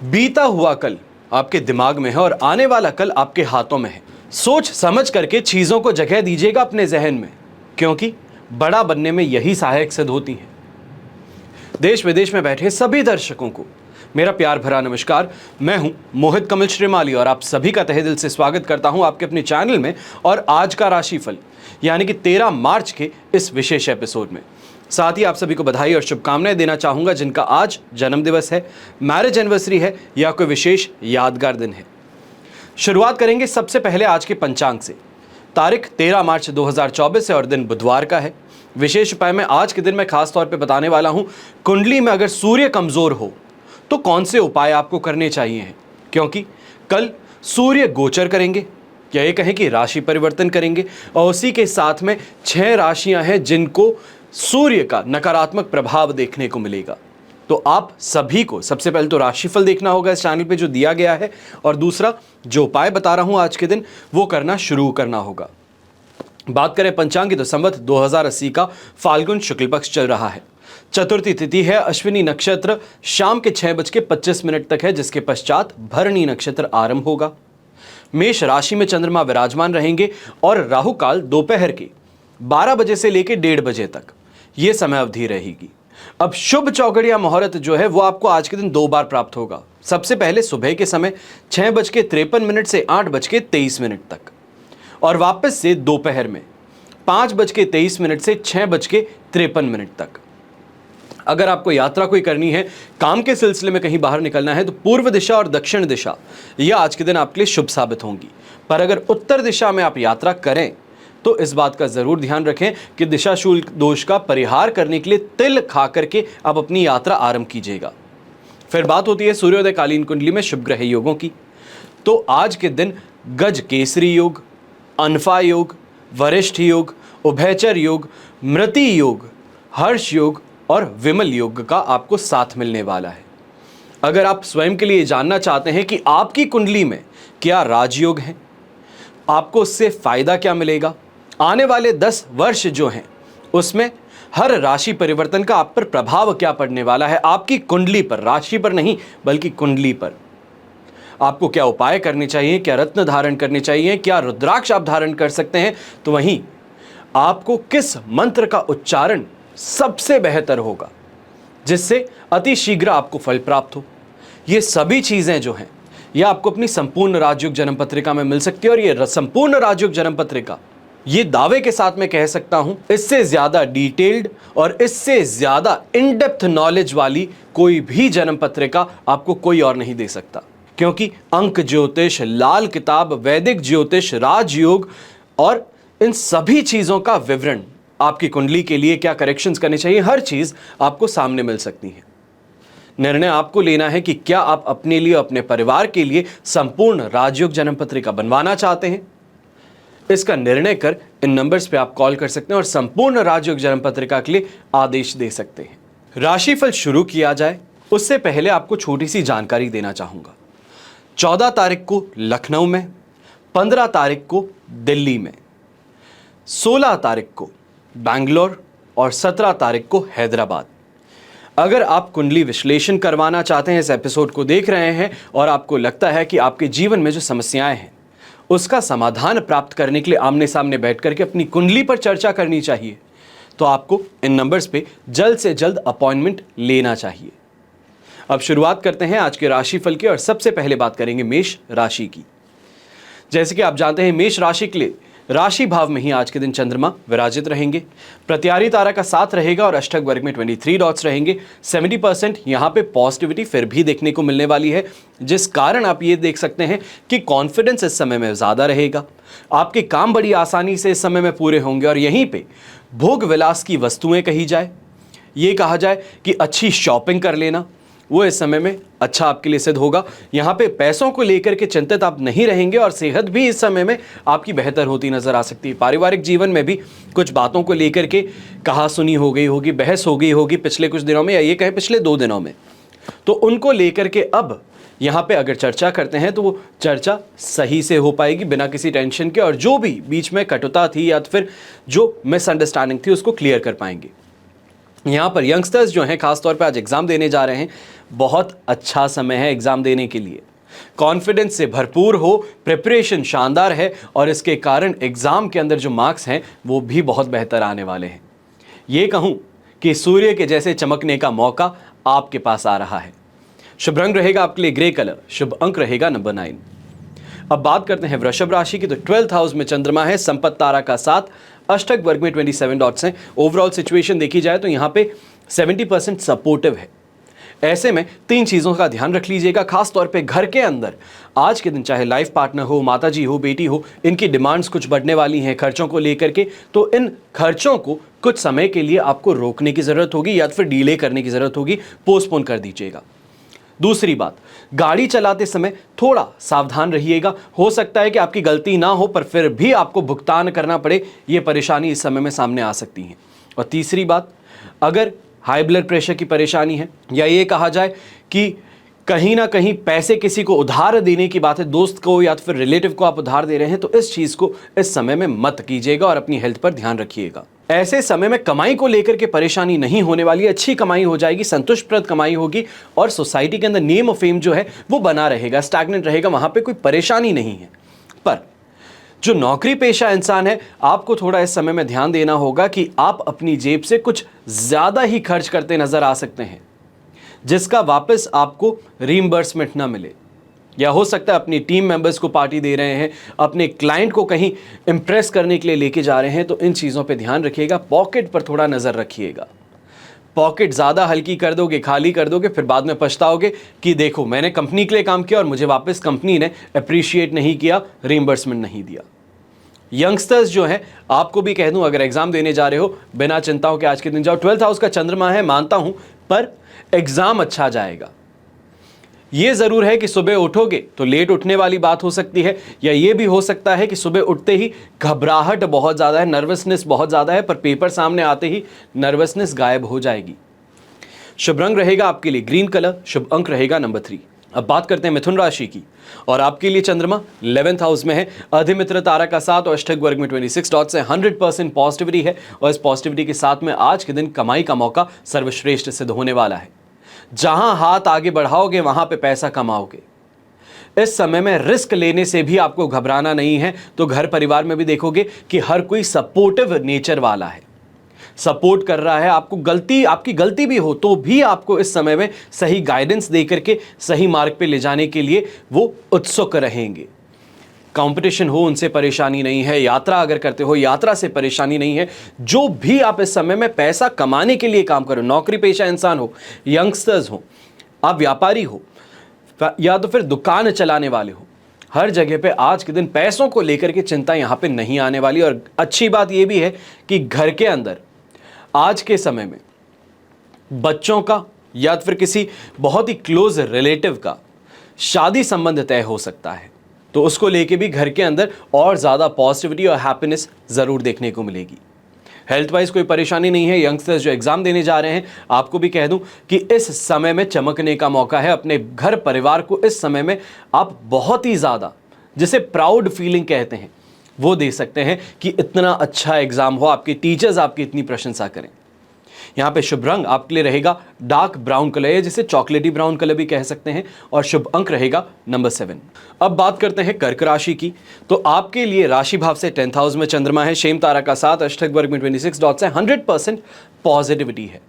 बीता हुआ कल आपके दिमाग में है और आने वाला कल आपके हाथों में है। सोच समझ करके चीजों को जगह दीजिएगा अपने जहन में, क्योंकि बड़ा बनने में यही सहायक सिद्ध होती है। देश विदेश में बैठे सभी दर्शकों को मेरा प्यार भरा नमस्कार। मैं हूं मोहित कमल श्रीमाली और आप सभी का तहे दिल से स्वागत करता हूं आपके अपने चैनल में और आज का राशिफल यानी कि 13 मार्च के इस विशेष एपिसोड में। साथ ही आप सभी को बधाई और शुभकामनाएं देना चाहूंगा जिनका आज जन्म दिवस है, मैरिज एनिवर्सरी है या कोई विशेष यादगार दिन है। शुरुआत करेंगे सबसे पहले आज के पंचांग से। तारीख 13 मार्च 2024 है और दिन बुधवार का है। विशेष उपाय में आज के दिन मैं खास तौर पे बताने वाला हूं, कुंडली में अगर सूर्य कमजोर हो तो कौन से उपाय आपको करने चाहिए हैं, क्योंकि कल सूर्य गोचर करेंगे या ये कहें कि राशि परिवर्तन करेंगे और उसी के साथ में 6 राशियां हैं जिनको सूर्य का नकारात्मक प्रभाव देखने को मिलेगा। तो आप सभी को सबसे पहले तो राशिफल देखना होगा इस चैनल पे जो दिया गया है, और दूसरा जो उपाय बता रहा हूं आज के दिन वो करना शुरू करना होगा। बात करें पंचांग की तो संवत 2080 का फाल्गुन शुक्ल पक्ष चल रहा है। चतुर्थी तिथि है, अश्विनी नक्षत्र शाम के 6:25 तक है, जिसके पश्चात भरणी नक्षत्र आरंभ होगा। मेष राशि में चंद्रमा विराजमान रहेंगे और राहु काल दोपहर के 12 बजे से लेकर 1:30 बजे तक ये समय अवधि रहेगी। अब शुभ चौघड़िया मुहूर्त जो है वो आपको आज के दिन 2 बार प्राप्त होगा। सबसे पहले सुबह के समय 6:53 से 8:23 तक, और वापस से दोपहर में 5:23 से 6:53 तक। अगर आपको यात्रा कोई करनी है, काम के सिलसिले में कहीं बाहर निकलना है, तो पूर्व दिशा और दक्षिण दिशा यह आज के दिन आपके लिए शुभ साबित होंगी। पर अगर उत्तर दिशा में आप यात्रा करें तो इस बात का जरूर ध्यान रखें कि दिशाशूल दोष का परिहार करने के लिए तिल खा करके आप अपनी यात्रा आरंभ कीजिएगा। फिर बात होती है सूर्योदय कालीन कुंडली में शुभ ग्रह योगों की। तो आज के दिन गज केसरी योग, अनफा योग, वरिष्ठ योग, उभयचर योग, मृति योग, हर्ष योग और विमल योग का आपको साथ मिलने वाला है। अगर आप स्वयं के लिए जानना चाहते हैं कि आपकी कुंडली में क्या राजयोग है, आपको उससे फायदा क्या मिलेगा, आने वाले 10 वर्ष जो हैं उसमें हर राशि परिवर्तन का आप पर प्रभाव क्या पड़ने वाला है, आपकी कुंडली पर, राशि पर नहीं बल्कि कुंडली पर, आपको क्या उपाय करने चाहिए, क्या रत्न धारण करने चाहिए, क्या रुद्राक्ष आप धारण कर सकते हैं, तो वहीं आपको किस मंत्र का उच्चारण सबसे बेहतर होगा जिससे अति शीघ्र आपको फल प्राप्त हो, ये सभी चीजें जो हैं यह आपको अपनी संपूर्ण राजयोग जन्म पत्रिका में मिल सकती है। और ये संपूर्ण राजयोग जन्म पत्रिका, ये दावे के साथ मैं कह सकता हूं, इससे ज्यादा डिटेल्ड और इससे ज्यादा इन डेप्थ नॉलेज वाली कोई भी जन्म पत्रिका आपको कोई और नहीं दे सकता। क्योंकि अंक ज्योतिष, लाल किताब, वैदिक ज्योतिष, राजयोग और इन सभी चीजों का विवरण, आपकी कुंडली के लिए क्या करेक्शंस करने चाहिए, हर चीज आपको सामने मिल सकती है। निर्णय आपको लेना है कि क्या आप अपने लिए, अपने परिवार के लिए संपूर्ण राजयोग जन्म पत्रिका बनवाना चाहते हैं। इसका निर्णय कर इन नंबर्स पे आप कॉल कर सकते हैं और संपूर्ण राजयोग जन्म पत्रिका के लिए आदेश दे सकते हैं। राशिफल शुरू किया जाए उससे पहले आपको छोटी सी जानकारी देना चाहूंगा। 14 तारीख को लखनऊ में, 15 तारीख को दिल्ली में, 16 तारीख को बैंगलोर और 17 तारीख को हैदराबाद। अगर आप कुंडली विश्लेषण करवाना चाहते हैं, इस एपिसोड को देख रहे हैं और आपको लगता है कि आपके जीवन में जो समस्याएं हैं उसका समाधान प्राप्त करने के लिए आमने सामने बैठ करके अपनी कुंडली पर चर्चा करनी चाहिए, तो आपको इन नंबर्स पे जल्द से जल्द अपॉइंटमेंट लेना चाहिए। अब शुरुआत करते हैं आज के राशिफल की और सबसे पहले बात करेंगे मेष राशि की। जैसे कि आप जानते हैं, मेष राशि के लिए राशि भाव में ही आज के दिन चंद्रमा विराजित रहेंगे। प्रत्यारी तारा का साथ रहेगा और अष्टक वर्ग में 23 डॉट्स रहेंगे। 70% यहाँ पे पॉजिटिविटी फिर भी देखने को मिलने वाली है, जिस कारण आप ये देख सकते हैं कि कॉन्फिडेंस इस समय में ज़्यादा रहेगा। आपके काम बड़ी आसानी से इस समय में पूरे होंगे और यहीं पे भोग विलास की वस्तुएं कही जाए, ये कहा जाए कि अच्छी शॉपिंग कर लेना, वो इस समय में अच्छा आपके लिए सिद्ध होगा। यहाँ पे पैसों को लेकर के चिंतित आप नहीं रहेंगे और सेहत भी इस समय में आपकी बेहतर होती नजर आ सकती है। पारिवारिक जीवन में भी कुछ बातों को लेकर के कहा सुनी हो गई होगी, बहस हो गई होगी पिछले कुछ दिनों में, या ये कहें पिछले 2 दिनों में, तो उनको लेकर के अब यहाँ पे अगर चर्चा करते हैं तो वो चर्चा सही से हो पाएगी बिना किसी टेंशन के, और जो भी बीच में कटुता थी या फिर जो मिसअंडरस्टैंडिंग थी उसको क्लियर कर पाएंगे। यहाँ पर यंगस्टर्स जो हैं खासतौर पे आज एग्ज़ाम देने जा रहे हैं, बहुत अच्छा समय है एग्ज़ाम देने के लिए। कॉन्फिडेंस से भरपूर हो, प्रिपरेशन शानदार है और इसके कारण एग्ज़ाम के अंदर जो मार्क्स हैं वो भी बहुत बेहतर आने वाले हैं। ये कहूँ कि सूर्य के जैसे चमकने का मौका आपके पास आ रहा है। शुभ रंग रहेगा आपके लिए ग्रे कलर, शुभ अंक रहेगा नंबर 9। अब बात करते हैं वृषभ राशि की। तो 12th हाउस में चंद्रमा है, संपत्ति तारा का साथ, अष्टक वर्ग में 27 डॉट्स हैं। ओवरऑल सिचुएशन देखी जाए तो यहाँ पे 70% सपोर्टिव है। ऐसे में 3 चीज़ों का ध्यान रख लीजिएगा, खास तौर पे घर के अंदर आज के दिन चाहे लाइफ पार्टनर हो, माताजी हो, बेटी हो, इनकी डिमांड्स कुछ बढ़ने वाली हैं खर्चों को लेकर के। तो इन खर्चों को कुछ समय के लिए आपको रोकने की ज़रूरत होगी या फिर डिले करने की ज़रूरत होगी, पोस्टपोन कर दीजिएगा। दूसरी बात, गाड़ी चलाते समय थोड़ा सावधान रहिएगा। हो सकता है कि आपकी गलती ना हो पर फिर भी आपको भुगतान करना पड़े, ये परेशानी इस समय में सामने आ सकती है। और तीसरी बात, अगर हाई ब्लड प्रेशर की परेशानी है या ये कहा जाए कि कहीं ना कहीं पैसे किसी को उधार देने की बात है, दोस्त को या फिर रिलेटिव को आप उधार दे रहे हैं, तो इस चीज़ को इस समय में मत कीजिएगा और अपनी हेल्थ पर ध्यान रखिएगा। ऐसे समय में कमाई को लेकर के परेशानी नहीं होने वाली है, अच्छी कमाई हो जाएगी, संतुष्टप्रद कमाई होगी और सोसाइटी के अंदर नेम और फेम जो है वो बना रहेगा, स्टैग्नेंट रहेगा, वहाँ पे कोई परेशानी नहीं है। पर जो नौकरी पेशा इंसान है, आपको थोड़ा इस समय में ध्यान देना होगा कि आप अपनी जेब से कुछ ज़्यादा ही खर्च करते नज़र आ सकते हैं, जिसका वापस आपको रीइंबर्समेंट ना मिले। या हो सकता है अपनी टीम मेंबर्स को पार्टी दे रहे हैं, अपने क्लाइंट को कहीं इंप्रेस करने के लिए लेके जा रहे हैं, तो इन चीज़ों पे ध्यान रखिएगा। पॉकेट पर थोड़ा नज़र रखिएगा। पॉकेट ज़्यादा हल्की कर दोगे, खाली कर दोगे, फिर बाद में पछताओगे कि देखो मैंने कंपनी के लिए काम किया और मुझे वापस कंपनी ने अप्रिशिएट नहीं किया, रीइंबर्समेंट नहीं दिया। यंगस्टर्स जो हैं, आपको भी कह दूं, अगर एग्जाम देने जा रहे हो बिना चिंताओं के आज के दिन जाओ। 12th हाउस का चंद्रमा है, मानता हूं, पर एग्जाम अच्छा जाएगा। ये ज़रूर है कि सुबह उठोगे तो लेट उठने वाली बात हो सकती है, या ये भी हो सकता है कि सुबह उठते ही घबराहट बहुत ज़्यादा है, नर्वसनेस बहुत ज़्यादा है, पर पेपर सामने आते ही नर्वसनेस गायब हो जाएगी। शुभ रंग रहेगा आपके लिए ग्रीन कलर, शुभ अंक रहेगा नंबर 3। अब बात करते हैं मिथुन राशि की, और आपके लिए चंद्रमा 11th हाउस में है, अधिमित्र तारा का साथ और अष्टक वर्ग में 26 डॉट्स है। 100% पॉजिटिविटी है और इस पॉजिटिविटी के साथ में आज के दिन कमाई का मौका सर्वश्रेष्ठ सिद्ध होने वाला है। जहां हाथ आगे बढ़ाओगे वहां पे पैसा कमाओगे। इस समय में रिस्क लेने से भी आपको घबराना नहीं है। तो घर परिवार में भी देखोगे कि हर कोई सपोर्टिव नेचर वाला है, सपोर्ट कर रहा है। आपकी गलती भी हो तो भी आपको इस समय में सही गाइडेंस दे करके सही मार्ग पे ले जाने के लिए वो उत्सुक रहेंगे। कंपटीशन हो, उनसे परेशानी नहीं है। यात्रा अगर करते हो, यात्रा से परेशानी नहीं है। जो भी आप इस समय में पैसा कमाने के लिए काम करो, नौकरी पेशा इंसान हो, यंगस्टर्स हो, आप व्यापारी हो या तो फिर दुकान चलाने वाले हो, हर जगह पे आज के दिन पैसों को लेकर के चिंता यहाँ पे नहीं आने वाली। और अच्छी बात यह भी है कि घर के अंदर आज के समय में बच्चों का या फिर किसी बहुत ही क्लोज रिलेटिव का शादी संबंध तय हो सकता है, तो उसको लेके भी घर के अंदर और ज़्यादा पॉजिटिविटी और हैप्पीनेस ज़रूर देखने को मिलेगी। हेल्थ वाइज कोई परेशानी नहीं है। यंगस्टर्स जो एग्ज़ाम देने जा रहे हैं, आपको भी कह दूं कि इस समय में चमकने का मौका है। अपने घर परिवार को इस समय में आप बहुत ही ज़्यादा, जिसे प्राउड फीलिंग कहते हैं, वो दे सकते हैं कि इतना अच्छा एग्ज़ाम हो, आपके टीचर्स आपकी इतनी प्रशंसा करें। यहाँ पे शुभ रंग आपके लिए रहेगा डार्क ब्राउन कलर है, जिसे चॉकलेटी ब्राउन कलर भी कह सकते हैं, और शुभ अंक रहेगा नंबर 7। अब बात करते हैं कर्क राशि की। तो आपके लिए राशि भाव से 10th हाउस में चंद्रमा है, शेम तारा का साथ, अष्टक वर्ग में 26 डॉट्स है। 100% पॉजिटिविटी है।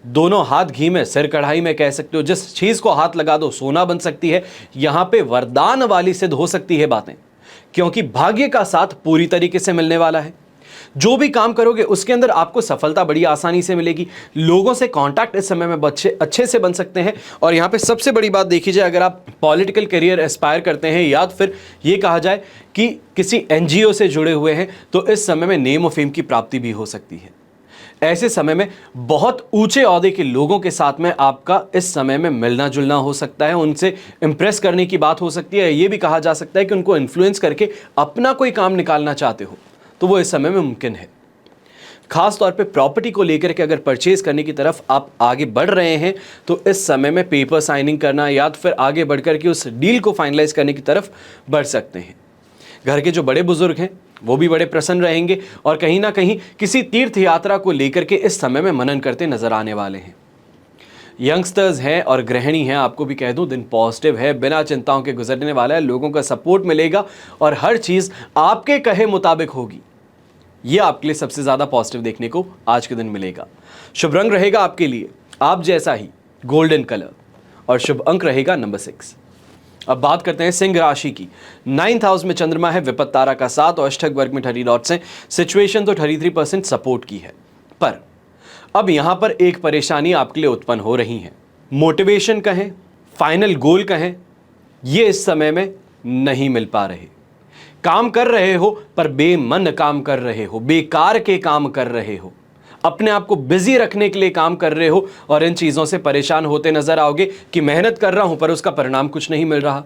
दोनों हाथ घी में सिर कढ़ाई में कह सकते हो। जिस चीज़ को हाथ लगा दो सोना बन सकती है। यहाँ पे वरदान वाली सिद्ध हो सकती है बातें, क्योंकि भाग्य का साथ पूरी तरीके से मिलने वाला है। जो भी काम करोगे उसके अंदर आपको सफलता बड़ी आसानी से मिलेगी। लोगों से कांटेक्ट इस समय में अच्छे से बन सकते हैं। और यहाँ पे सबसे बड़ी बात देखी जाए, अगर आप पॉलिटिकल करियर एस्पायर करते हैं या फिर ये कहा जाए कि किसी एनजीओ से जुड़े हुए हैं, तो इस समय में नेम और फेम की प्राप्ति भी हो सकती है। ऐसे समय में बहुत ऊंचे ओहदे के लोगों के साथ में आपका इस समय में मिलना जुलना हो सकता है, उनसे इंप्रेस करने की बात हो सकती है। ये भी कहा जा सकता है कि उनको इन्फ्लुएंस करके अपना कोई काम निकालना चाहते हो, तो वो इस समय में मुमकिन है। खास तौर पे प्रॉपर्टी को लेकर के अगर परचेज करने की तरफ आप आगे बढ़ रहे हैं, तो इस समय में पेपर साइनिंग करना या फिर आगे बढ़कर के उस डील को फाइनलाइज करने की तरफ बढ़ सकते हैं। घर के जो बड़े बुजुर्ग हैं वो भी बड़े प्रसन्न रहेंगे और कहीं ना कहीं किसी तीर्थ यात्रा को लेकर के इस समय में मनन करते नजर आने वाले हैं। यंगस्टर्स हैं और गृहिणी हैं, आपको भी कह दूं दिन पॉजिटिव है, बिना चिंताओं के गुजरने वाला है, लोगों का सपोर्ट मिलेगा और हर चीज आपके कहे मुताबिक होगी। यह आपके लिए सबसे ज्यादा पॉजिटिव देखने को आज के दिन मिलेगा। शुभ रंग रहेगा आपके लिए आप जैसा ही गोल्डन कलर और शुभ अंक रहेगा नंबर 6। अब बात करते हैं सिंह राशि की। 9th हाउस में चंद्रमा है, विपत्त तारा का 7 और अष्टक वर्ग में 30 डॉट्स हैं। सिचुएशन तो 33% सपोर्ट की है, पर अब यहां पर एक परेशानी आपके लिए उत्पन्न हो रही है। मोटिवेशन कहें, फाइनल गोल कहें, ये इस समय में नहीं मिल पा रहे। काम कर रहे हो पर बेमन काम कर रहे हो, बेकार के काम कर रहे हो, अपने आप को बिजी रखने के लिए काम कर रहे हो और इन चीजों से परेशान होते नजर आओगे कि मेहनत कर रहा हूं पर उसका परिणाम कुछ नहीं मिल रहा।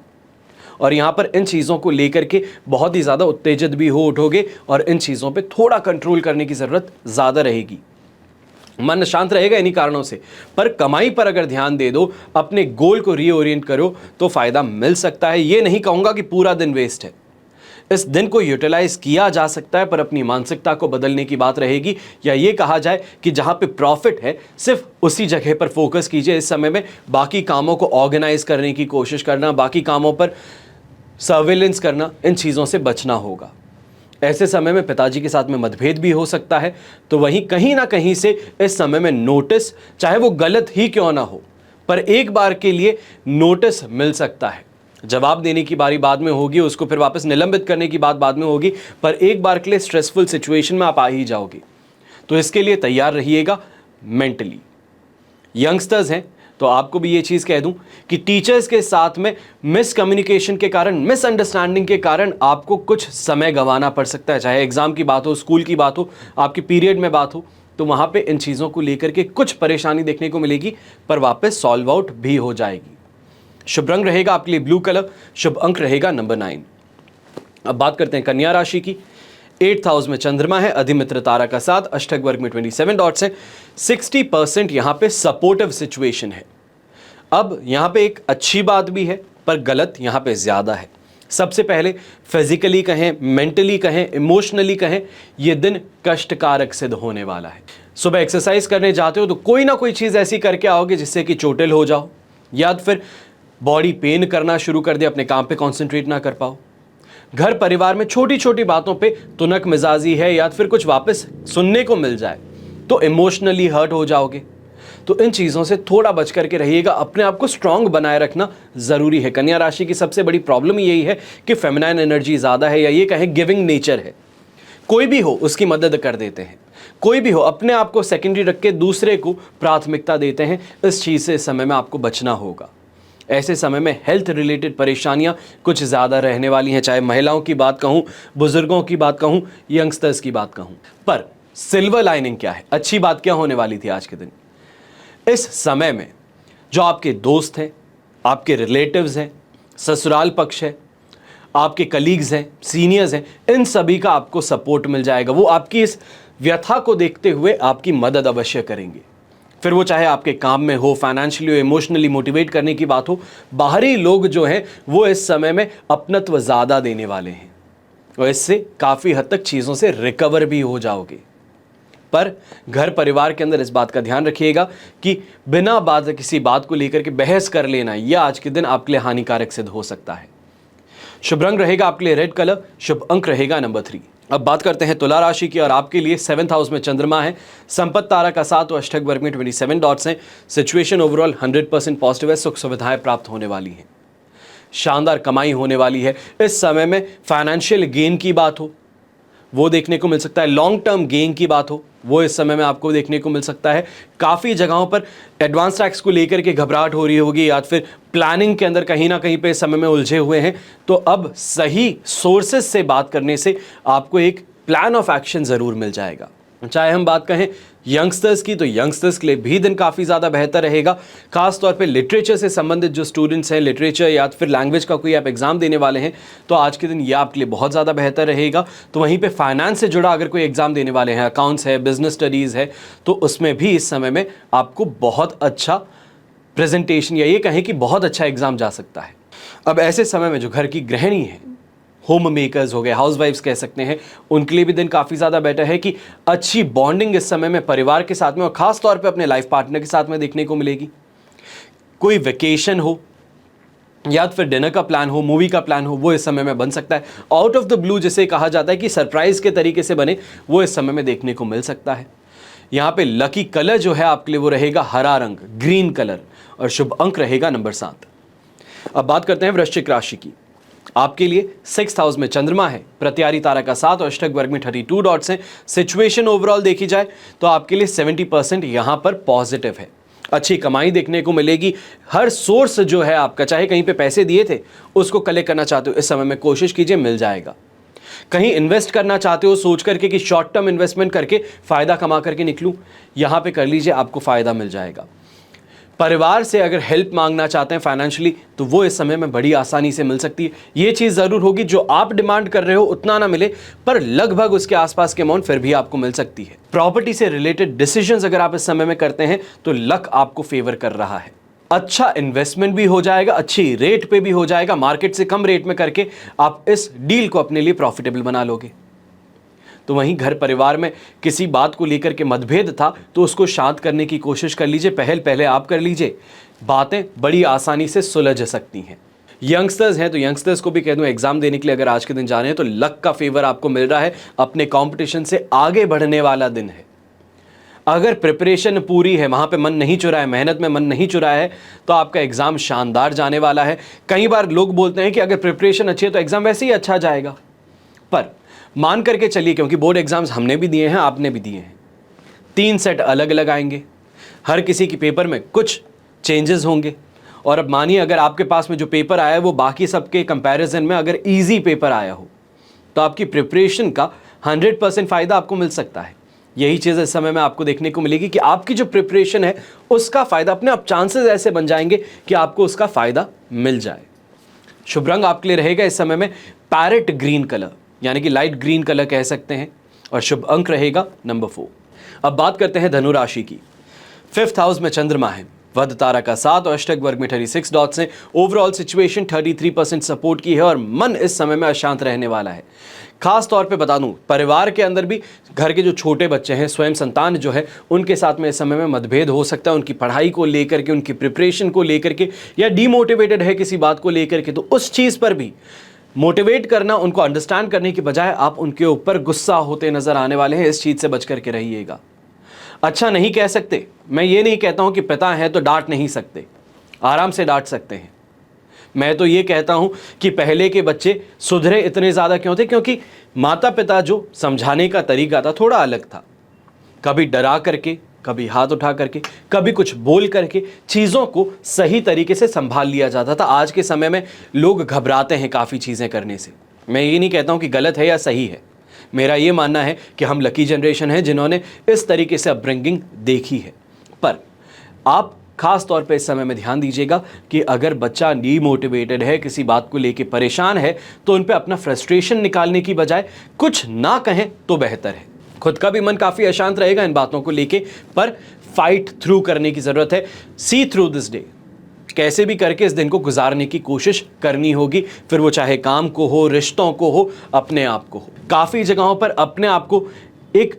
और यहां पर इन चीजों को लेकर के बहुत ही ज्यादा उत्तेजित भी हो उठोगे और इन चीजों पे थोड़ा कंट्रोल करने की जरूरत ज्यादा रहेगी। मन शांत रहेगा इन्हीं कारणों से, पर कमाई पर अगर ध्यान दे दो, अपने गोल को रीओरिएंट करो तो फायदा मिल सकता है। ये नहीं कहूंगा कि पूरा दिन वेस्ट है, इस दिन को यूटिलाइज किया जा सकता है, पर अपनी मानसिकता को बदलने की बात रहेगी। या ये कहा जाए कि जहां पे प्रॉफिट है सिर्फ उसी जगह पर फोकस कीजिए इस समय में। बाकी कामों को ऑर्गेनाइज करने की कोशिश करना, बाकी कामों पर सर्वेलेंस करना, इन चीज़ों से बचना होगा। ऐसे समय में पिताजी के साथ में मतभेद भी हो सकता है, तो वहीं कहीं ना कहीं से इस समय में नोटिस, चाहे वो गलत ही क्यों ना हो, पर एक बार के लिए नोटिस मिल सकता है। जवाब देने की बारी बाद में होगी, उसको फिर वापस निलंबित करने की बात बाद में होगी, पर एक बार के लिए स्ट्रेसफुल सिचुएशन में आप आ ही जाओगे। तो इसके लिए तैयार रहिएगा मेंटली। यंगस्टर्स हैं तो आपको भी ये चीज़ कह दूं कि टीचर्स के साथ में मिसकम्युनिकेशन के कारण, मिसअंडरस्टैंडिंग के कारण आपको कुछ समय गंवाना पड़ सकता है। चाहे एग्जाम की बात हो, स्कूल की बात हो, आपकी पीरियड में बात हो, तो वहां पे इन चीज़ों को लेकर के कुछ परेशानी देखने को मिलेगी, पर वापस सॉल्व आउट भी हो जाएगी। शुभ रंग रहेगा आपके लिए ब्लू कलर, शुभ अंक रहेगा नंबर 9। अब बात करते हैं कन्या राशि की। 8th हाउस में चंद्रमा है, अधिमित्र तारा का 7, अष्टक वर्ग में 27 डॉट्स हैं। 60% यहां पे सपोर्टिव सिचुएशन है। अब यहां पे एक अच्छी बात भी है, पर गलत यहां पे ज्यादा है। सबसे पहले फिजिकली कहें, मेंटली कहें, इमोशनली कहें, यह दिन कष्टकारक सिद्ध होने वाला है। सुबह एक्सरसाइज करने जाते हो तो कोई ना कोई चीज ऐसी करके आओगे जिससे कि चोटिल हो जाओ, या फिर बॉडी पेन करना शुरू कर दे, अपने काम पे कंसंट्रेट ना कर पाओ। घर परिवार में छोटी छोटी बातों पे तुनक मिजाजी है या फिर कुछ वापस सुनने को मिल जाए तो इमोशनली हर्ट हो जाओगे। तो इन चीज़ों से थोड़ा बच करके रहिएगा, अपने आप को स्ट्रांग बनाए रखना ज़रूरी है। कन्या राशि की सबसे बड़ी प्रॉब्लम यही है कि फेमिनाइन एनर्जी ज़्यादा है, या ये कहें गिविंग नेचर है। कोई भी हो उसकी मदद कर देते हैं, कोई भी हो अपने आप को सेकेंडरी रख के दूसरे को प्राथमिकता देते हैं। इस चीज़ से इस समय में आपको बचना होगा। ऐसे समय में हेल्थ रिलेटेड परेशानियां कुछ ज़्यादा रहने वाली हैं, चाहे महिलाओं की बात कहूं, बुजुर्गों की बात कहूं, यंगस्टर्स की बात कहूं। पर सिल्वर लाइनिंग क्या है, अच्छी बात क्या होने वाली थी आज के दिन? इस समय में जो आपके दोस्त हैं, आपके रिलेटिव्स हैं, ससुराल पक्ष है, आपके कलीग्स हैं, सीनियर्स हैं, इन सभी का आपको सपोर्ट मिल जाएगा। वो आपकी इस व्यथा को देखते हुए आपकी मदद अवश्य करेंगे। फिर वो चाहे आपके काम में हो, फाइनेंशियली हो, इमोशनली मोटिवेट करने की बात हो, बाहरी लोग जो हैं वो इस समय में अपनत्व ज़्यादा देने वाले हैं और इससे काफ़ी हद तक चीज़ों से रिकवर भी हो जाओगे। पर घर परिवार के अंदर इस बात का ध्यान रखिएगा कि बिना बात किसी बात को लेकर के बहस कर लेना, यह आज के दिन आपके लिए हानिकारक सिद्ध हो सकता है। शुभ रंग रहेगा आपके लिए रेड कलर, शुभ अंक रहेगा नंबर 3। अब बात करते हैं तुला राशि की और आपके लिए 7th हाउस में चंद्रमा है, संपत्त तारा का 7 और अष्टक वर्ग में 27 डॉट्स हैं। सिचुएशन ओवरऑल 100% पॉजिटिव है, सुख सुविधाएं प्राप्त होने वाली हैं, शानदार कमाई होने वाली है। इस समय में फाइनेंशियल गेन की बात हो वो देखने को मिल सकता है, लॉन्ग टर्म गेन की बात हो वो इस समय में आपको देखने को मिल सकता है। काफ़ी जगहों पर एडवांस टैक्स को लेकर के घबराहट हो रही होगी या फिर प्लानिंग के अंदर कहीं ना कहीं पे इस समय में उलझे हुए हैं, तो अब सही सोर्सेज से बात करने से आपको एक प्लान ऑफ एक्शन ज़रूर मिल जाएगा। चाहे हम बात कहें यंगस्टर्स की, तो यंगस्टर्स के लिए भी दिन काफ़ी ज़्यादा बेहतर रहेगा। खास तौर पे लिटरेचर से संबंधित जो स्टूडेंट्स हैं, लिटरेचर या फिर लैंग्वेज का कोई आप एग्ज़ाम देने वाले हैं, तो आज के दिन ये आपके लिए बहुत ज़्यादा बेहतर रहेगा। तो वहीं पे फाइनेंस से जुड़ा अगर कोई एग्ज़ाम देने वाले हैं, अकाउंट्स है, बिजनेस स्टडीज़ है, तो उसमें भी इस समय में आपको बहुत अच्छा प्रेजेंटेशन या ये कहें कि बहुत अच्छा एग्ज़ाम जा सकता है। अब ऐसे समय में जो घर की गृहिणी है होम मेकर्स हो गए, हाउस वाइफ्स कह सकते हैं, उनके लिए भी दिन काफ़ी ज़्यादा बेटर है कि अच्छी बॉन्डिंग इस समय में परिवार के साथ में और ख़ास तौर पे अपने लाइफ पार्टनर के साथ में देखने को मिलेगी। कोई वेकेशन हो या फिर डिनर का प्लान हो, मूवी का प्लान हो, वो इस समय में बन सकता है। आउट ऑफ द ब्लू जिसे कहा जाता है कि सरप्राइज के तरीके से बने, वो इस समय में देखने को मिल सकता है। यहाँ पे लकी कलर जो है आपके लिए वो रहेगा हरा रंग, ग्रीन कलर, और शुभ अंक रहेगा नंबर 7। अब बात करते हैं वृश्चिक राशि की। आपके लिए 6th हाउस में चंद्रमा है, प्रत्यारी तारा का 7 और अष्टक वर्ग में 32 डॉट्स हैं। सिचुएशन ओवरऑल देखी जाए तो आपके लिए 70% यहाँ पर पॉजिटिव है। अच्छी कमाई देखने को मिलेगी। हर सोर्स जो है आपका, चाहे कहीं पे पैसे दिए थे उसको कलेक्ट करना चाहते हो, इस समय में कोशिश कीजिए, मिल जाएगा। कहीं इन्वेस्ट करना चाहते हो सोच करके कि शॉर्ट टर्म इन्वेस्टमेंट करके फायदा कमा करके निकलूं, यहां पे कर लीजिए, आपको फायदा मिल जाएगा। परिवार से अगर हेल्प मांगना चाहते हैं फाइनेंशियली, तो वो इस समय में बड़ी आसानी से मिल सकती है। ये चीज़ ज़रूर होगी जो आप डिमांड कर रहे हो उतना ना मिले, पर लगभग उसके आसपास के अमाउंट फिर भी आपको मिल सकती है। प्रॉपर्टी से रिलेटेड डिसीजंस अगर आप इस समय में करते हैं तो लक आपको फेवर कर रहा है। अच्छा इन्वेस्टमेंट भी हो जाएगा, अच्छी रेट पे भी हो जाएगा, मार्केट से कम रेट में करके आप इस डील को अपने लिए प्रॉफिटेबल बना लोगे। तो वहीं घर परिवार में किसी बात को लेकर के मतभेद था तो उसको शांत करने की कोशिश कर लीजिए, पहले आप कर लीजिए, बातें बड़ी आसानी से सुलझ सकती हैं। यंगस्टर्स हैं तो यंगस्टर्स को भी कह दूं, एग्जाम देने के लिए अगर आज के दिन जा रहे हैं तो लक का फेवर आपको मिल रहा है, अपने कंपटीशन से आगे बढ़ने वाला दिन है। अगर प्रिपरेशन पूरी है, वहां पे मन नहीं चुरा है, मेहनत में मन नहीं चुरा है, तो आपका एग्जाम शानदार जाने वाला है। कई बार लोग बोलते हैं कि अगर प्रिपरेशन अच्छी है तो एग्जाम वैसे ही अच्छा जाएगा, पर मान करके चलिए, क्योंकि बोर्ड एग्जाम्स हमने भी दिए हैं, आपने भी दिए हैं, 3 सेट अलग अलग आएंगे, हर किसी की पेपर में कुछ चेंजेस होंगे। और अब मानिए अगर आपके पास में जो पेपर आया है वो बाकी सबके कंपैरिजन में अगर इजी पेपर आया हो, तो आपकी प्रिपरेशन का 100% फ़ायदा आपको मिल सकता है। यही चीज़ इस समय में आपको देखने को मिलेगी कि आपकी जो प्रिपरेशन है उसका फ़ायदा, अपने आप चांसेस ऐसे बन जाएंगे कि आपको उसका फ़ायदा मिल जाए। शुभ रंग आपके लिए रहेगा इस समय में पैरेट ग्रीन कलर, यानी कि लाइट ग्रीन कलर कह सकते हैं, और शुभ अंक रहेगा नंबर 4। अब बात करते हैं धनु राशि की। 5th हाउस में चंद्रमा है, वध तारा का 7 और अष्टक वर्ग में 36 डॉट्स हैं। ओवरऑल सिचुएशन 33% सपोर्ट की है और मन इस समय में अशांत रहने वाला है। खास तौर पे बता दूं, परिवार के अंदर भी घर के जो छोटे बच्चे हैं, स्वयं संतान जो है, उनके साथ में इस समय में मतभेद हो सकता है, उनकी पढ़ाई को लेकर के, उनकी प्रिपरेशन को लेकर के, या डीमोटिवेटेड है किसी बात को लेकर के, तो उस चीज़ पर भी मोटिवेट करना, उनको अंडरस्टैंड करने की बजाय आप उनके ऊपर गुस्सा होते नजर आने वाले हैं। इस चीज़ से बच करके रहिएगा। अच्छा नहीं कह सकते, मैं ये नहीं कहता हूं कि पिता है तो डांट नहीं सकते, आराम से डांट सकते हैं। मैं तो ये कहता हूं कि पहले के बच्चे सुधरे इतने ज़्यादा क्यों थे, क्योंकि माता पिता जो समझाने का तरीका था थोड़ा अलग था। कभी डरा करके, कभी हाथ उठा करके, कभी कुछ बोल करके चीज़ों को सही तरीके से संभाल लिया जाता था। आज के समय में लोग घबराते हैं काफ़ी चीज़ें करने से। मैं ये नहीं कहता हूं कि गलत है या सही है, मेरा ये मानना है कि हम लकी जनरेशन है जिन्होंने इस तरीके से अपब्रिंगिंग देखी है। पर आप खास तौर पे इस समय में ध्यान दीजिएगा कि अगर बच्चा डीमोटिवेटेड है, किसी बात को लेके परेशान है, तो उन पे अपना फ्रस्ट्रेशन निकालने की बजाय कुछ ना कहें तो बेहतर है। खुद का भी मन काफ़ी अशांत रहेगा इन बातों को लेके, पर फाइट थ्रू करने की ज़रूरत है। सी थ्रू दिस डे, कैसे भी करके इस दिन को गुजारने की कोशिश करनी होगी, फिर वो चाहे काम को हो, रिश्तों को हो, अपने आप को हो। काफ़ी जगहों पर अपने आप को एक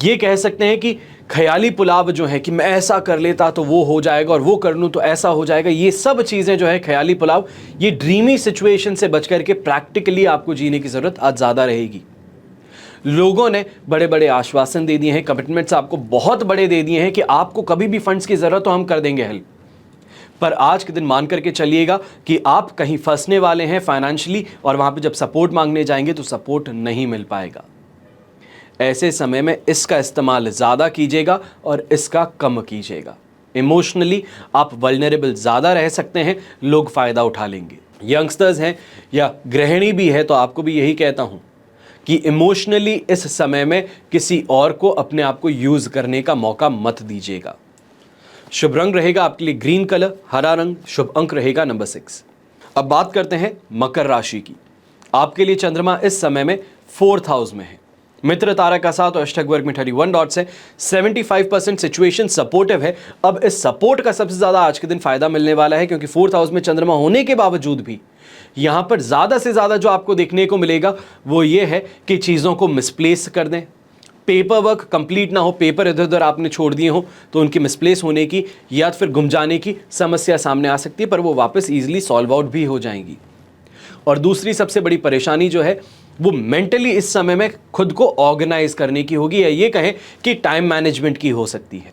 ये कह सकते हैं कि ख्याली पुलाव जो है कि मैं ऐसा कर लेता तो वो हो जाएगा और वो कर लूँ तो ऐसा हो जाएगा, ये सब चीज़ें जो है ख्याली पुलाव, ये ड्रीमी सिचुएशन से बच करके प्रैक्टिकली आपको जीने की ज़रूरत आज ज़्यादा रहेगी। लोगों ने बड़े बड़े आश्वासन दे दिए हैं, कमिटमेंट्स आपको बहुत बड़े दे दिए हैं कि आपको कभी भी फंड्स की ज़रूरत हो हम कर देंगे हेल्प, पर आज के दिन मान करके चलिएगा कि आप कहीं फंसने वाले हैं फाइनेंशियली, और वहाँ पे जब सपोर्ट मांगने जाएंगे तो सपोर्ट नहीं मिल पाएगा। ऐसे समय में इसका इस्तेमाल ज़्यादा कीजिएगा और इसका कम कीजिएगा। इमोशनली आप वल्नरेबल ज़्यादा रह सकते हैं, लोग फ़ायदा उठा लेंगे। यंगस्टर्स हैं या गृहिणी भी है तो आपको भी यही कहता हूँ कि इमोशनली इस समय में किसी और को, अपने आप को यूज़ करने का मौका मत दीजिएगा। शुभ रंग रहेगा आपके लिए ग्रीन कलर, हरा रंग। शुभ अंक रहेगा नंबर 6। अब बात करते हैं मकर राशि की। आपके लिए चंद्रमा इस समय में 4th हाउस में है, मित्र तारा का 7 और अष्टक वर्ग में 31 डॉट्स है। 75% सिचुएशन सपोर्टिव है। अब इस सपोर्ट का सबसे ज़्यादा आज के दिन फायदा मिलने वाला है, क्योंकि 4th हाउस में चंद्रमा होने के बावजूद भी यहां पर ज्यादा से ज्यादा जो आपको देखने को मिलेगा वो ये है कि चीजों को मिसप्लेस कर दें, पेपर वर्क कंप्लीट ना हो, पेपर इधर उधर आपने छोड़ दिए हो तो उनकी मिसप्लेस होने की या फिर गुम जाने की समस्या सामने आ सकती है, पर वो वापस इजीली सॉल्व आउट भी हो जाएंगी। और दूसरी सबसे बड़ी परेशानी जो है वो मेंटली इस समय में खुद को ऑर्गेनाइज करने की होगी, या ये कहें कि टाइम मैनेजमेंट की हो सकती है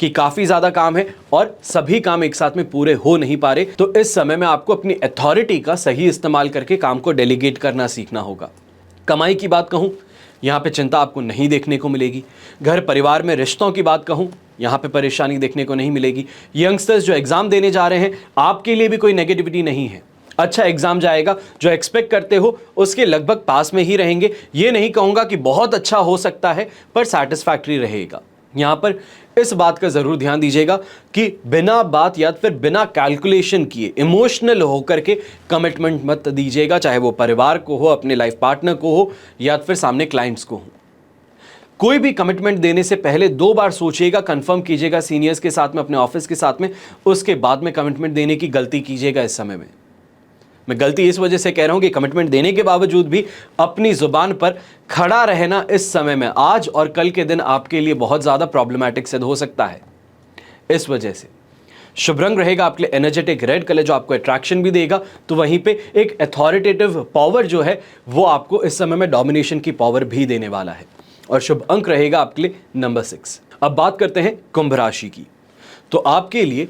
कि काफी ज्यादा काम है और सभी काम एक साथ में पूरे हो नहीं पा रहे, तो इस समय में आपको अपनी अथॉरिटी का सही इस्तेमाल करके काम को डेलीगेट करना सीखना होगा। कमाई की बात कहूं, यहां पे चिंता आपको नहीं देखने को मिलेगी। घर परिवार में रिश्तों की बात कहूं, यहां पे परेशानी देखने को नहीं मिलेगी। यंगस्टर्स जो एग्जाम देने जा रहे हैं, आपके लिए भी कोई नेगेटिविटी नहीं है, अच्छा एग्जाम जाएगा, जो एक्सपेक्ट करते हो उसके लगभग पास में ही रहेंगे। ये नहीं कहूंगा कि बहुत अच्छा हो सकता है, पर सैटिस्फैक्टरी रहेगा। यहां पर इस बात का जरूर ध्यान दीजिएगा कि बिना बात या फिर बिना कैलकुलेशन किए इमोशनल होकर के कमिटमेंट मत दीजिएगा, चाहे वो परिवार को हो, अपने लाइफ पार्टनर को हो या फिर सामने क्लाइंट्स को हो। कोई भी कमिटमेंट देने से पहले 2 बार सोचिएगा, कंफर्म कीजिएगा सीनियर्स के साथ में, अपने ऑफिस के साथ में, उसके बाद में कमिटमेंट देने की गलती कीजिएगा इस समय में। मैं गलती इस वजह से कह रहा हूं कि कमिटमेंट देने के बावजूद भी अपनी जुबान पर खड़ा रहना इस समय में, आज और कल के दिन आपके लिए बहुत ज्यादा प्रॉब्लमैटिक सिद्ध हो सकता है। इस वजह से शुभ रंग रहेगा आपके लिए एनर्जेटिक रेड कलर, जो आपको अट्रैक्शन भी देगा, तो वहीं पे एक अथॉरिटेटिव पावर जो है वो आपको इस समय में डोमिनेशन की पावर भी देने वाला है। और शुभ अंक रहेगा आपके लिए नंबर 6। अब बात करते हैं कुंभ राशि की। तो आपके लिए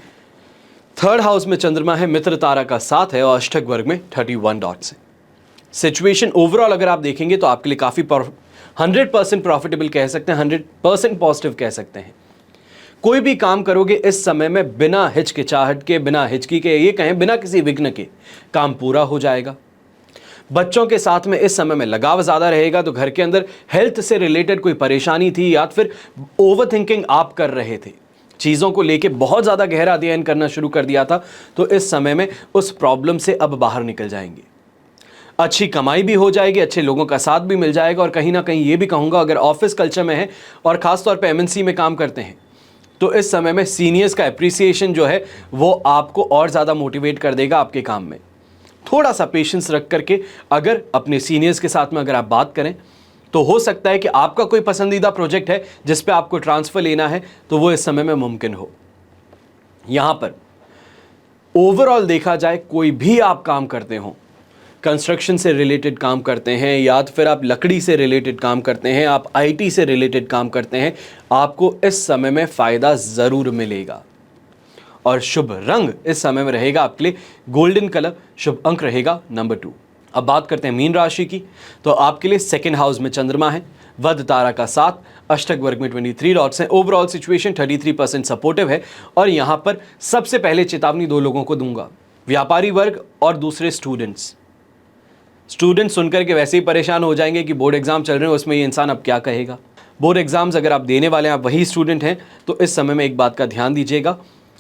3rd हाउस में चंद्रमा है, मित्र तारा का साथ है और अष्टक वर्ग में 31 डॉट्स है। सिचुएशन ओवरऑल अगर आप देखेंगे तो आपके लिए काफी 100% प्रॉफिटेबल कह सकते हैं, 100% पॉजिटिव कह सकते हैं। कोई भी काम करोगे इस समय में बिना हिचकिचाहट के, बिना हिचकी के, ये कहें बिना किसी विघ्न के काम पूरा हो जाएगा। बच्चों के साथ में इस समय में लगाव ज्यादा रहेगा, तो घर के अंदर हेल्थ से रिलेटेड कोई परेशानी थी या फिर ओवर थिंकिंग आप कर रहे थे, चीज़ों को लेके बहुत ज़्यादा गहरा अध्ययन करना शुरू कर दिया था, तो इस समय में उस प्रॉब्लम से अब बाहर निकल जाएंगे। अच्छी कमाई भी हो जाएगी, अच्छे लोगों का साथ भी मिल जाएगा। और कहीं ना कहीं ये भी कहूँगा, अगर ऑफिस कल्चर में है और ख़ासतौर पे एमएनसी में काम करते हैं, तो इस समय में सीनियर्स का अप्रिसिएशन जो है वो आपको और ज़्यादा मोटिवेट कर देगा आपके काम में। थोड़ा सा पेशेंस रख करके अगर अपने सीनियर्स के साथ में अगर आप बात करें, तो हो सकता है कि आपका कोई पसंदीदा प्रोजेक्ट है जिस पे आपको ट्रांसफर लेना है, तो वो इस समय में मुमकिन हो। यहां पर ओवरऑल देखा जाए, कोई भी आप काम करते हो, कंस्ट्रक्शन से रिलेटेड काम करते हैं या फिर आप लकड़ी से रिलेटेड काम करते हैं, आप आईटी से रिलेटेड काम करते हैं, आपको इस समय में फायदा जरूर मिलेगा। और शुभ रंग इस समय में रहेगा आपके लिए गोल्डन कलर, शुभ अंक रहेगा नंबर 2। अब बात करते हैं मीन राशि की। तो आपके लिए 2nd हाउस में चंद्रमा है, वध तारा का साथ, अष्टक वर्ग में 23 डॉट्स हैं। ओवरऑल सिचुएशन 33% सपोर्टिव है। और यहां पर सबसे पहले चेतावनी 2 लोगों को दूंगा, व्यापारी वर्ग और दूसरे स्टूडेंट्स सुनकर के वैसे ही परेशान हो जाएंगे कि बोर्ड एग्जाम चल रहे हैं, उसमें ये इंसान अब क्या कहेगा। बोर्ड एग्जाम्स अगर आप देने वाले हैं, आप वही स्टूडेंट हैं, तो इस समय में एक बात का ध्यान दीजिएगा,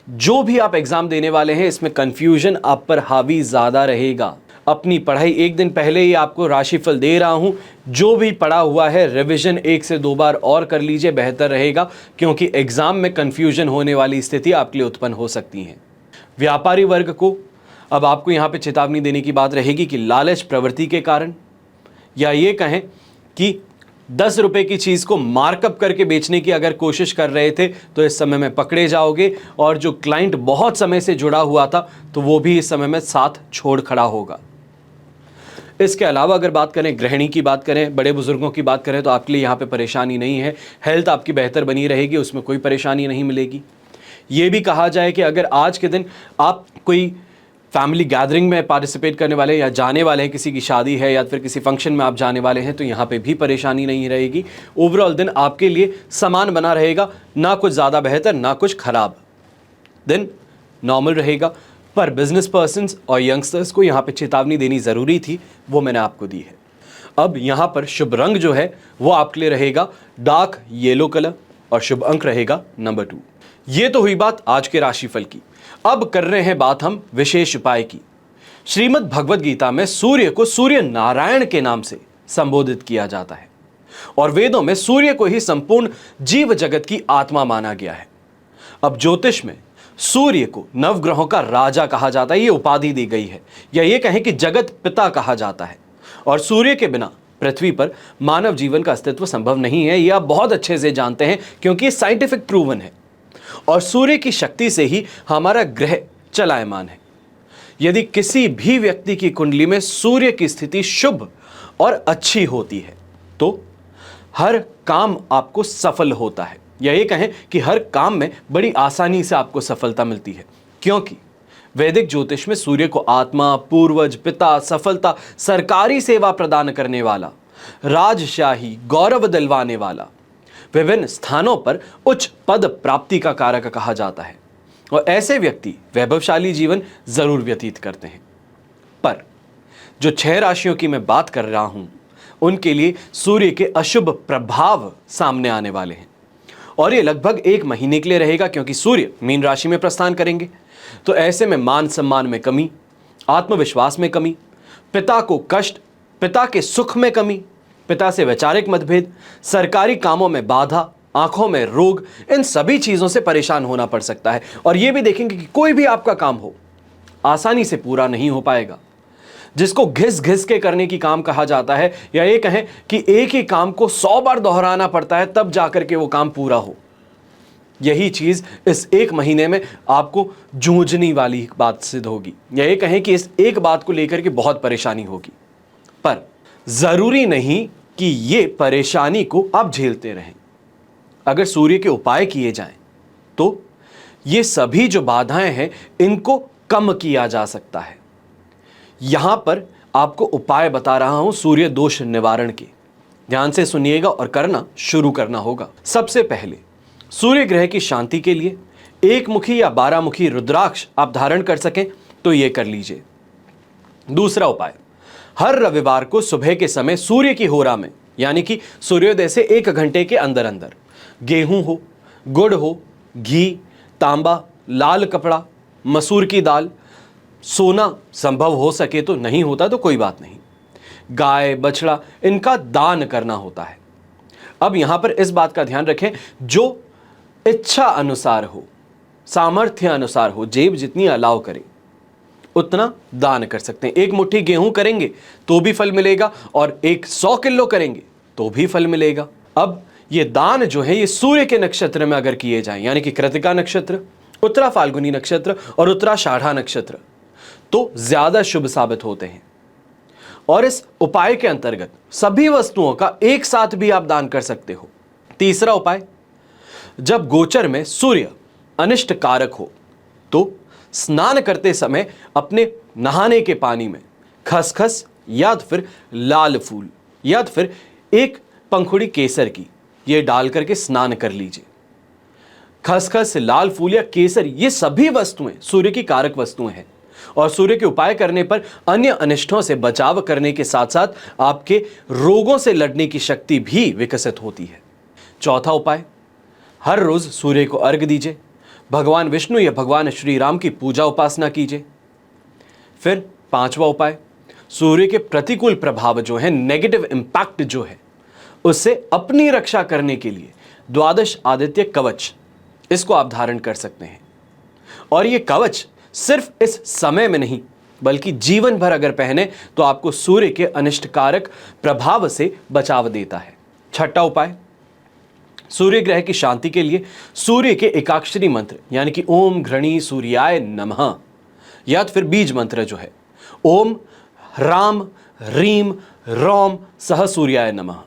जो भी आप एग्जाम देने वाले हैं इसमें कंफ्यूजन आप पर हावी ज्यादा रहेगा। अपनी पढ़ाई एक दिन पहले ही आपको राशिफल दे रहा हूं, जो भी पढ़ा हुआ है रिवीजन 1 से 2 बार और कर लीजिए, बेहतर रहेगा, क्योंकि एग्जाम में कंफ्यूजन होने वाली स्थिति आपके लिए उत्पन्न हो सकती है। व्यापारी वर्ग को अब आपको यहां पे चेतावनी देने की बात रहेगी कि लालच प्रवृत्ति के कारण, या ये कहें कि 10 रुपए की चीज को मार्कअप करके बेचने की अगर कोशिश कर रहे थे, तो इस समय में पकड़े जाओगे। और जो क्लाइंट बहुत समय से जुड़ा हुआ था, तो वो भी इस समय में साथ छोड़ खड़ा होगा। इसके अलावा अगर बात करें, गृहिणी की बात करें, बड़े बुजुर्गों की बात करें, तो आपके लिए यहाँ पे परेशानी नहीं है। हेल्थ आपकी बेहतर बनी रहेगी, उसमें कोई परेशानी नहीं मिलेगी। ये भी कहा जाए कि अगर आज के दिन आप कोई फैमिली गैदरिंग में पार्टिसिपेट करने वाले या जाने वाले हैं, किसी की शादी है या फिर किसी फंक्शन में आप जाने वाले हैं, तो यहाँ पे भी परेशानी नहीं रहेगी। ओवरऑल दिन आपके लिए समान बना रहेगा, ना कुछ ज़्यादा बेहतर ना कुछ खराब, दिन नॉर्मल रहेगा। पर बिजनेस पर्सन्स और यंगस्टर्स को यहाँ पे चेतावनी देनी ज़रूरी थी, वो मैंने आपको दी है। अब यहाँ पर शुभ रंग जो है वो आपके लिए रहेगा डार्क येलो कलर और शुभ अंक रहेगा नंबर 2। ये तो हुई बात आज के राशिफल की। अब कर रहे हैं बात हम विशेष उपाय की। श्रीमद् भगवद गीता में सूर्य को सूर्य नारायण के नाम से संबोधित किया जाता है और वेदों में सूर्य को ही संपूर्ण जीव जगत की आत्मा माना गया है। अब ज्योतिष में सूर्य को नवग्रहों का राजा कहा जाता है, ये उपाधि दी गई है, या ये कहें कि जगत पिता कहा जाता है। और सूर्य के बिना पृथ्वी पर मानव जीवन का अस्तित्व संभव नहीं है, ये आप बहुत अच्छे से जानते हैं क्योंकि ये साइंटिफिक प्रूवन है। और सूर्य की शक्ति से ही हमारा ग्रह चलायमान है। यदि किसी भी व्यक्ति की कुंडली में सूर्य की स्थिति शुभ और अच्छी होती है तो हर काम आपको सफल होता है, या ये कहें कि हर काम में बड़ी आसानी से आपको सफलता मिलती है, क्योंकि वैदिक ज्योतिष में सूर्य को आत्मा, पूर्वज, पिता, सफलता, सरकारी सेवा प्रदान करने वाला, राजशाही गौरव दिलवाने वाला, विभिन्न स्थानों पर उच्च पद प्राप्ति का कारक कहा जाता है। और ऐसे व्यक्ति वैभवशाली जीवन जरूर व्यतीत करते हैं। पर जो 6 राशियों की मैं बात कर रहा हूं उनके लिए सूर्य के अशुभ प्रभाव सामने आने वाले हैं, और ये लगभग 1 महीने के लिए रहेगा, क्योंकि सूर्य मीन राशि में प्रस्थान करेंगे। तो ऐसे में मान सम्मान में कमी, आत्मविश्वास में कमी, पिता को कष्ट, पिता के सुख में कमी, पिता से वैचारिक मतभेद, सरकारी कामों में बाधा, आंखों में रोग, इन सभी चीजों से परेशान होना पड़ सकता है। और यह भी देखेंगे कि कोई भी आपका काम हो आसानी से पूरा नहीं हो पाएगा। जिसको घिस घिस के करने की काम कहा जाता है, या ये कहें कि एक ही काम को 100 बार दोहराना पड़ता है तब जाकर के वो काम पूरा हो, यही चीज इस 1 महीने में आपको जूझने वाली बात सिद्ध होगी, या ये कहें कि इस एक बात को लेकर के बहुत परेशानी होगी। पर जरूरी नहीं कि ये परेशानी को आप झेलते रहें। अगर सूर्य के उपाय किए जाएं तो ये सभी जो बाधाएं हैं इनको कम किया जा सकता है। यहां पर आपको उपाय बता रहा हूं सूर्य दोष निवारण के, ध्यान से सुनिएगा और करना शुरू करना होगा। सबसे पहले सूर्य ग्रह की शांति के लिए 1 मुखी या 12 मुखी रुद्राक्ष आप धारण कर सकें तो यह कर लीजिए। दूसरा उपाय, हर रविवार को सुबह के समय सूर्य की होरा में, यानी कि सूर्योदय से 1 घंटे के अंदर अंदर गेहूं हो, गुड़ हो, घी, तांबा, लाल कपड़ा, मसूर की दाल, सोना संभव हो सके तो, नहीं होता तो कोई बात नहीं, गाय, बछड़ा, इनका दान करना होता है। अब यहां पर इस बात का ध्यान रखें, जो इच्छा अनुसार हो, सामर्थ्य अनुसार हो, जेब जितनी अलाउ करे उतना दान कर सकते हैं। 1 मुट्ठी गेहूं करेंगे तो भी फल मिलेगा, और 100 किलो करेंगे तो भी फल मिलेगा। अब ये दान जो है ये सूर्य के नक्षत्र में अगर किए जाएं, यानी कि कृतिका नक्षत्र, उत्तरा फाल्गुनी नक्षत्र और उत्तराषाढ़ा नक्षत्र, तो ज्यादा शुभ साबित होते हैं। और इस उपाय के अंतर्गत सभी वस्तुओं का एक साथ भी आप दान कर सकते हो। तीसरा उपाय, जब गोचर में सूर्य अनिष्ट कारक हो तो स्नान करते समय अपने नहाने के पानी में खसखस या फिर लाल फूल या फिर 1 पंखुड़ी केसर की ये डाल करके स्नान कर लीजिए। खसखस, लाल फूल या केसर ये सभी वस्तुएं सूर्य की कारक वस्तुएं हैं, और सूर्य के उपाय करने पर अन्य अनिष्टों से बचाव करने के साथ साथ आपके रोगों से लड़ने की शक्ति भी विकसित होती है। चौथा उपाय, हर रोज सूर्य को अर्घ दीजिए, भगवान विष्णु या भगवान श्री राम की पूजा उपासना कीजिए। फिर 5वां उपाय, सूर्य के प्रतिकूल प्रभाव जो है, नेगेटिव इंपैक्ट जो है, उससे अपनी रक्षा करने के लिए 12 आदित्य कवच, इसको आप धारण कर सकते हैं। और ये कवच सिर्फ इस समय में नहीं बल्कि जीवन भर अगर पहने तो आपको सूर्य के अनिष्टकारक प्रभाव से बचाव देता है। 6वां उपाय, सूर्य ग्रह की शांति के लिए सूर्य के एकाक्षरी मंत्र, यानी कि ओम घृणी सूर्याय नमः, या फिर बीज मंत्र जो है ओम राम रीम रोम सह सूर्याय नमः,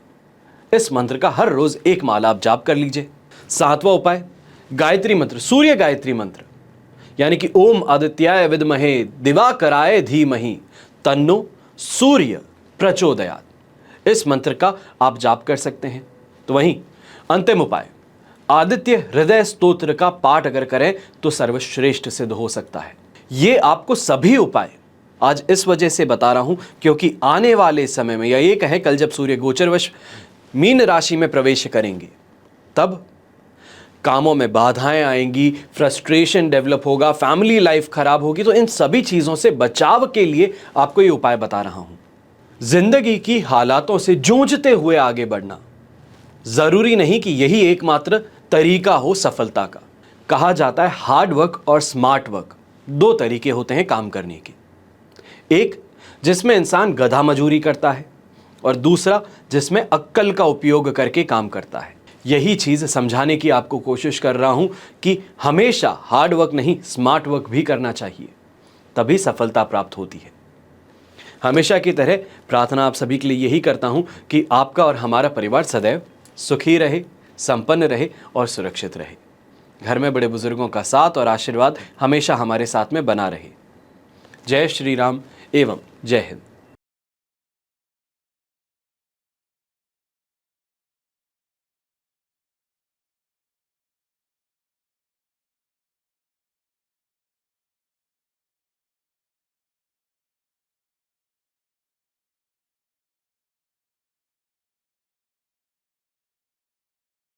इस मंत्र का हर रोज 1 माला आप जाप कर लीजिए। 7वां उपाय, गायत्री मंत्र, सूर्य गायत्री मंत्र, यानी कि ओम आदित्याय विद्महे दिवाकराय धीमहि तन्नो सूर्य प्रचोदयात्, इस मंत्र का आप जाप कर सकते हैं। तो वहीं अंतिम उपाय, आदित्य हृदय स्तोत्र का पाठ अगर करें तो सर्वश्रेष्ठ सिद्ध हो सकता है। ये आपको सभी उपाय आज इस वजह से बता रहा हूं क्योंकि आने वाले समय में, या ये कहें कल जब सूर्य गोचरवश मीन राशि में प्रवेश करेंगे तब कामों में बाधाएं आएंगी, फ्रस्ट्रेशन डेवलप होगा, फैमिली लाइफ खराब होगी। तो इन सभी चीजों से बचाव के लिए आपको ये उपाय बता रहा हूं। जिंदगी की हालातों से जूझते हुए आगे बढ़ना, जरूरी नहीं कि यही एकमात्र तरीका हो सफलता का। कहा जाता है हार्ड वर्क और स्मार्ट वर्क दो तरीके होते हैं काम करने के। एक जिसमें इंसान गधा मजूरी करता है और दूसरा जिसमें अक्ल का उपयोग करके काम करता है। यही चीज़ समझाने की आपको कोशिश कर रहा हूं कि हमेशा हार्ड वर्क नहीं स्मार्ट वर्क भी करना चाहिए, तभी सफलता प्राप्त होती है। हमेशा की तरह प्रार्थना आप सभी के लिए यही करता हूं कि आपका और हमारा परिवार सदैव सुखी रहे, संपन्न रहे और सुरक्षित रहे। घर में बड़े बुजुर्गों का साथ और आशीर्वाद हमेशा हमारे साथ में बना रहे। जय श्री राम एवं जय हिंद।